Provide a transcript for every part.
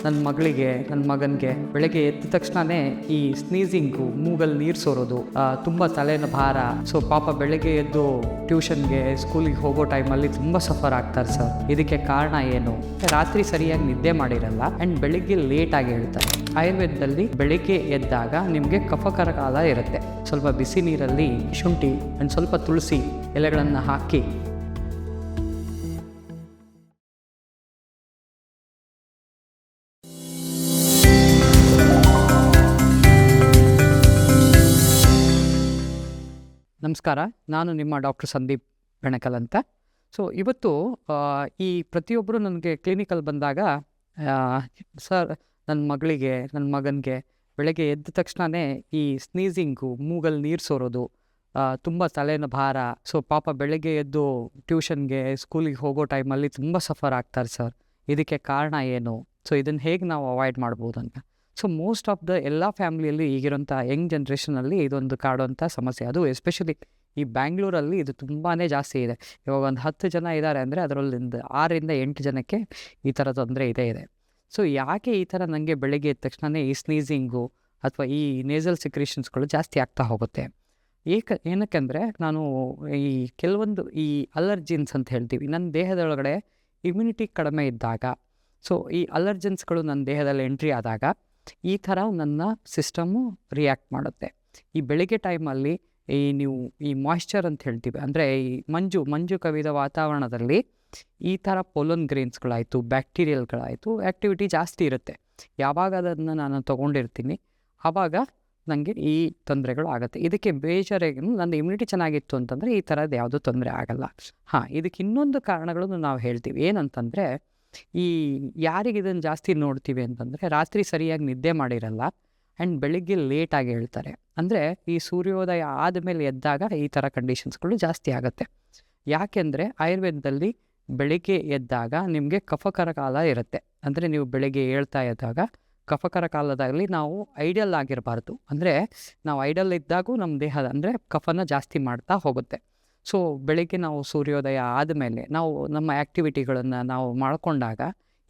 ನನ್ನ ಮಗಳಿಗೆ ನನ್ನ ಮಗನಿಗೆ ಬೆಳಗ್ಗೆ ಎದ್ದ ತಕ್ಷಣನೇ ಈ ಸ್ನೀಸಿಂಗು, ಮೂಗಲ್ಲಿ ನೀರು ಸೋರೋದು, ತುಂಬ ತಲೆನ ಭಾರ. ಸೊ ಪಾಪ ಬೆಳಗ್ಗೆ ಎದ್ದು ಟ್ಯೂಷನ್ಗೆ ಸ್ಕೂಲಿಗೆ ಹೋಗೋ ಟೈಮಲ್ಲಿ ತುಂಬ ಸಫರ್ ಆಗ್ತಾರೆ ಸರ್. ಇದಕ್ಕೆ ಕಾರಣ ಏನು? ರಾತ್ರಿ ಸರಿಯಾಗಿ ನಿದ್ದೆ ಮಾಡಿರಲ್ಲ ಆ್ಯಂಡ್ ಬೆಳಿಗ್ಗೆ ಲೇಟಾಗಿ ಹೇಳ್ತಾರೆ. ಆಯುರ್ವೇದದಲ್ಲಿ ಬೆಳಿಗ್ಗೆ ಎದ್ದಾಗ ನಿಮಗೆ ಕಫಕರ ಕಾಲ ಇರುತ್ತೆ. ಸ್ವಲ್ಪ ಬಿಸಿ ನೀರಲ್ಲಿ ಶುಂಠಿ ಆ್ಯಂಡ್ ಸ್ವಲ್ಪ ತುಳಸಿ ಎಲೆಗಳನ್ನು ಹಾಕಿ ನಮಸ್ಕಾರ, ನಾನು ನಿಮ್ಮ ಡಾಕ್ಟರ್ ಸಂದೀಪ್ ಬೆಣಕಲ್ ಅಂತ. ಸೊ ಇವತ್ತು ಈ ಪ್ರತಿಯೊಬ್ಬರು ನನಗೆ ಕ್ಲಿನಿಕಲ್ಲಿ ಬಂದಾಗ ಸರ್ ನನ್ನ ಮಗಳಿಗೆ ನನ್ನ ಮಗನಿಗೆ ಬೆಳಗ್ಗೆ ಎದ್ದ ತಕ್ಷಣವೇ ಈ ಸ್ನೀಸಿಂಗು, ಮೂಗಲ್ಲಿ ನೀರು ಸೋರೋದು, ತುಂಬ ತಲೆನ ಭಾರ. ಸೊ ಪಾಪ ಬೆಳಗ್ಗೆ ಎದ್ದು ಟ್ಯೂಷನ್ಗೆ ಸ್ಕೂಲಿಗೆ ಹೋಗೋ ಟೈಮಲ್ಲಿ ತುಂಬ ಸಫರ್ ಆಗ್ತಾರೆ ಸರ್. ಇದಕ್ಕೆ ಕಾರಣ ಏನು? ಸೊ ಇದನ್ನು ಹೇಗೆ ನಾವು ಅವಾಯ್ಡ್ ಮಾಡ್ಬೋದು ಅಂತ. ಸೊ ಮೋಸ್ಟ್ ಆಫ್ ದ ಎಲ್ಲ ಫ್ಯಾಮಿಲಿಯಲ್ಲಿ ಈಗಿರೋಂಥ ಯಂಗ್ ಜನ್ರೇಷನಲ್ಲಿ ಇದೊಂದು ಕಾಡುವಂಥ ಸಮಸ್ಯೆ. ಅದು ಎಸ್ಪೆಷಲಿ ಈ ಬ್ಯಾಂಗ್ಳೂರಲ್ಲಿ ಇದು ತುಂಬಾ ಜಾಸ್ತಿ ಇದೆ. ಇವಾಗ ಒಂದು 10 ಜನ ಇದ್ದಾರೆ ಅಂದರೆ ಅದರಲ್ಲಿ 6 ಇಂದ 8 ಜನಕ್ಕೆ ಈ ಥರ ತೊಂದರೆ ಇದೆ. ಸೊ ಯಾಕೆ ಈ ಥರ ನನಗೆ ಬೆಳಗ್ಗೆ ಎದ್ದ ತಕ್ಷಣವೇ ಈ ಸ್ನೀಸಿಂಗು ಅಥವಾ ಈ ನೇಸಲ್ ಸಿಕ್ರೇಷನ್ಸ್ಗಳು ಜಾಸ್ತಿ ಆಗ್ತಾ ಹೋಗುತ್ತೆ? ಏನಕ್ಕೆಂದರೆ ನಾನು ಈ ಕೆಲವೊಂದು ಈ ಅಲರ್ಜಿನ್ಸ್ ಅಂತ ಹೇಳ್ತೀವಿ, ನನ್ನ ದೇಹದೊಳಗಡೆ ಇಮ್ಯುನಿಟಿ ಕಡಿಮೆ ಇದ್ದಾಗ, ಸೊ ಈ ಅಲರ್ಜೆನ್ಸ್ಗಳು ನನ್ನ ದೇಹದಲ್ಲಿ ಎಂಟ್ರಿ ಆದಾಗ ಈ ಥರ ನನ್ನ ಸಿಸ್ಟಮ್ಮು ರಿಯಾಕ್ಟ್ ಮಾಡುತ್ತೆ. ಈ ಬೆಳಿಗ್ಗೆ ಟೈಮಲ್ಲಿ ನೀವು ಈ ಮಾಯ್ಶ್ಚರ್ ಅಂತ ಹೇಳ್ತೀವಿ, ಅಂದರೆ ಈ ಮಂಜು ಕವಿದ ವಾತಾವರಣದಲ್ಲಿ ಈ ಥರ ಪೊಲನ್ ಗ್ರೇನ್ಸ್ಗಳಾಯಿತು, ಬ್ಯಾಕ್ಟೀರಿಯಲ್ಗಳಾಯಿತು ಆ್ಯಕ್ಟಿವಿಟಿ ಜಾಸ್ತಿ ಇರುತ್ತೆ. ಯಾವಾಗ ಅದನ್ನು ನಾನು ತೊಗೊಂಡಿರ್ತೀನಿ ಆವಾಗ ನನಗೆ ಈ ತೊಂದರೆಗಳು ಆಗುತ್ತೆ. ಇದಕ್ಕೆ ಬೇಜಾರಾಗಿ ನನ್ನ ಇಮ್ಯುನಿಟಿ ಚೆನ್ನಾಗಿತ್ತು ಅಂತಂದರೆ ಈ ಥರದ್ದು ಯಾವುದೂ ತೊಂದರೆ ಆಗಲ್ಲ. ಇದಕ್ಕೆ ಇನ್ನೊಂದು ಕಾರಣಗಳನ್ನು ನಾವು ಹೇಳ್ತೀವಿ. ಏನಂತಂದರೆ, ಈ ಯಾರಿಗೆ ಇದನ್ನು ಜಾಸ್ತಿ ನೋಡ್ತೀವಿ ಅಂತಂದರೆ ರಾತ್ರಿ ಸರಿಯಾಗಿ ನಿದ್ದೆ ಮಾಡಿರಲ್ಲ ಆ್ಯಂಡ್ ಬೆಳಿಗ್ಗೆ ಲೇಟಾಗಿ ಹೇಳ್ತಾರೆ. ಅಂದರೆ ಈ ಸೂರ್ಯೋದಯ ಆದಮೇಲೆ ಎದ್ದಾಗ ಈ ಥರ ಕಂಡೀಷನ್ಸ್ಗಳು ಜಾಸ್ತಿ ಆಗುತ್ತೆ. ಯಾಕೆಂದರೆ ಆಯುರ್ವೇದದಲ್ಲಿ ಬೆಳಿಗ್ಗೆ ಎದ್ದಾಗ ನಿಮಗೆ ಕಫಕರ ಕಾಲ ಇರುತ್ತೆ. ಅಂದರೆ ನೀವು ಬೆಳಿಗ್ಗೆ ಹೇಳ್ತಾ ಇದ್ದಾಗ ಕಫಕರ ಕಾಲದಲ್ಲಿ ನಾವು ಐಡಲ್ ಆಗಿರಬಾರ್ದು. ಅಂದರೆ ನಾವು ಐಡಲ್ ಇದ್ದಾಗೂ ನಮ್ಮ ದೇಹದ ಅಂದರೆ ಕಫನ ಜಾಸ್ತಿ ಮಾಡ್ತಾ ಹೋಗುತ್ತೆ. ಸೊ ಬೆಳಿಗ್ಗೆ ನಾವು ಸೂರ್ಯೋದಯ ಆದಮೇಲೆ ನಾವು ನಮ್ಮ ಆ್ಯಕ್ಟಿವಿಟಿಗಳನ್ನು ನಾವು ಮಾಡಿಕೊಂಡಾಗ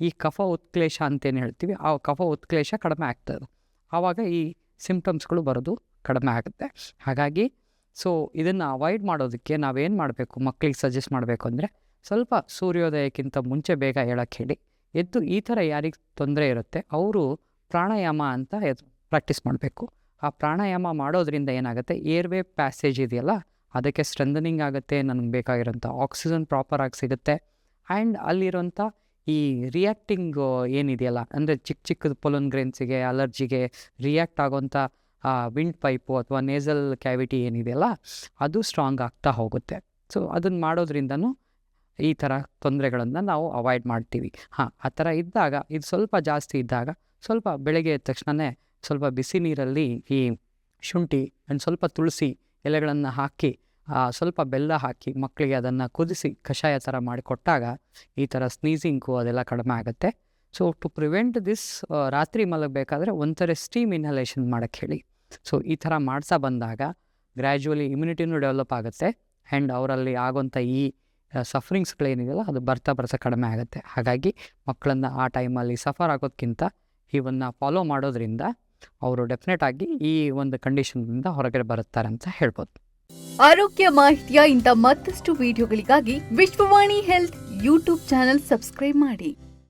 ಈ ಕಫ ಉತ್ಕ್ಲೇಶ ಅಂತೇನು ಹೇಳ್ತೀವಿ, ಆ ಕಫ ಉತ್ಕ್ಲೇಶ ಕಡಿಮೆ ಆಗ್ತದೆ. ಆವಾಗ ಈ ಸಿಂಪ್ಟಮ್ಸ್ಗಳು ಬರೋದು ಕಡಿಮೆ ಆಗುತ್ತೆ. ಹಾಗಾಗಿ ಸೊ ಇದನ್ನು ಅವಾಯ್ಡ್ ಮಾಡೋದಕ್ಕೆ ನಾವೇನು ಮಾಡಬೇಕು, ಮಕ್ಕಳಿಗೆ ಸಜೆಸ್ಟ್ ಮಾಡಬೇಕು ಅಂದರೆ ಸ್ವಲ್ಪ ಸೂರ್ಯೋದಯಕ್ಕಿಂತ ಮುಂಚೆ ಬೇಗ ಹೇಳೋಕ್ಕೆ ಹೇಳಿ. ಎದ್ದು ಈ ಥರ ಯಾರಿಗೆ ತೊಂದರೆ ಇರುತ್ತೆ ಅವರು ಪ್ರಾಣಾಯಾಮ ಅಂತ ಪ್ರಾಕ್ಟೀಸ್ ಮಾಡಬೇಕು. ಆ ಪ್ರಾಣಾಯಾಮ ಮಾಡೋದ್ರಿಂದ ಏನಾಗುತ್ತೆ, ಏರ್ವೇ ಪ್ಯಾಸೇಜ್ ಇದೆಯಲ್ಲ ಅದಕ್ಕೆ ಸ್ಟ್ರೆಂಥನಿಂಗ್ ಆಗುತ್ತೆ, ನನಗೆ ಬೇಕಾಗಿರೋಂಥ ಆಕ್ಸಿಜನ್ ಪ್ರಾಪರಾಗಿ ಸಿಗುತ್ತೆ. ಆ್ಯಂಡ್ ಅಲ್ಲಿರೋಂಥ ಈ ರಿಯಾಕ್ಟಿಂಗ್ ಏನಿದೆಯಲ್ಲ, ಅಂದರೆ ಚಿಕ್ಕದು ಪೊಲನ್ ಗ್ರೇನ್ಸಿಗೆ, ಅಲರ್ಜಿಗೆ ರಿಯಾಕ್ಟ್ ಆಗೋಂಥ ವಿಂಡ್ ಪೈಪು ಅಥವಾ ನೇಸಲ್ ಕ್ಯಾವಿಟಿ ಏನಿದೆಯಲ್ಲ ಅದು ಸ್ಟ್ರಾಂಗ್ ಆಗ್ತಾ ಹೋಗುತ್ತೆ. ಸೊ ಅದನ್ನು ಮಾಡೋದ್ರಿಂದನೂ ಈ ಥರ ತೊಂದರೆಗಳನ್ನು ನಾವು ಅವಾಯ್ಡ್ ಮಾಡ್ತೀವಿ. ಆ ಥರ ಇದ್ದಾಗ, ಇದು ಸ್ವಲ್ಪ ಜಾಸ್ತಿ ಇದ್ದಾಗ ಸ್ವಲ್ಪ ಬೆಳಗ್ಗೆ ಎದ್ದ ತಕ್ಷಣವೇ ಸ್ವಲ್ಪ ಬಿಸಿ ನೀರಲ್ಲಿ ಈ ಶುಂಠಿ ಆ್ಯಂಡ್ ಸ್ವಲ್ಪ ತುಳಸಿ ಎಲೆಗಳನ್ನು ಹಾಕಿ ಸ್ವಲ್ಪ ಬೆಲ್ಲ ಹಾಕಿ ಮಕ್ಕಳಿಗೆ ಅದನ್ನು ಕುದಿಸಿ ಕಷಾಯ ಥರ ಮಾಡಿಕೊಟ್ಟಾಗ ಈ ಥರ ಸ್ನೀಸಿಂಗು ಅದೆಲ್ಲ ಕಡಿಮೆ ಆಗುತ್ತೆ. ಸೊ ಟು ಪ್ರಿವೆಂಟ್ ದಿಸ್, ರಾತ್ರಿ ಮಲಗಬೇಕಾದ್ರೆ ಒಂಥರ ಸ್ಟೀಮ್ ಇನ್ಹಲೇಷನ್ ಮಾಡೋಕ್ಕೆ ಹೇಳಿ. ಸೊ ಈ ಥರ ಮಾಡ್ತಾ ಬಂದಾಗ ಗ್ರ್ಯಾಜುವಲಿ ಇಮ್ಯುನಿಟಿನೂ ಡೆವಲಪ್ ಆಗುತ್ತೆ ಆ್ಯಂಡ್ ಅವರಲ್ಲಿ ಆಗೋಂಥ ಈ ಸಫರಿಂಗ್ಸ್ಗಳೇನಿದೆಯಲ್ಲ ಅದು ಬರ್ತಾ ಕಡಿಮೆ ಆಗುತ್ತೆ. ಹಾಗಾಗಿ ಮಕ್ಕಳನ್ನು ಆ ಟೈಮಲ್ಲಿ ಸಫರ್ ಆಗೋದಕ್ಕಿಂತ ಇವನ್ನು ಫಾಲೋ ಮಾಡೋದ್ರಿಂದ ಅವರು ಡೆಫಿನೆಟ್ ಆಗಿ ಈ ಒಂದು ಕಂಡೀಷನ್ನಿಂದ ಹೊರಗಡೆ ಬರುತ್ತಾರೆ ಅಂತ ಹೇಳ್ಬೋದು. ಆರೋಗ್ಯ ಮಾಹಿತಿಯ ಇಂಥ ಮತ್ತಷ್ಟು ವಿಡಿಯೋಗಳಿಗಾಗಿ Vishwavani health YouTube channel subscribe ಮಾಡಿ.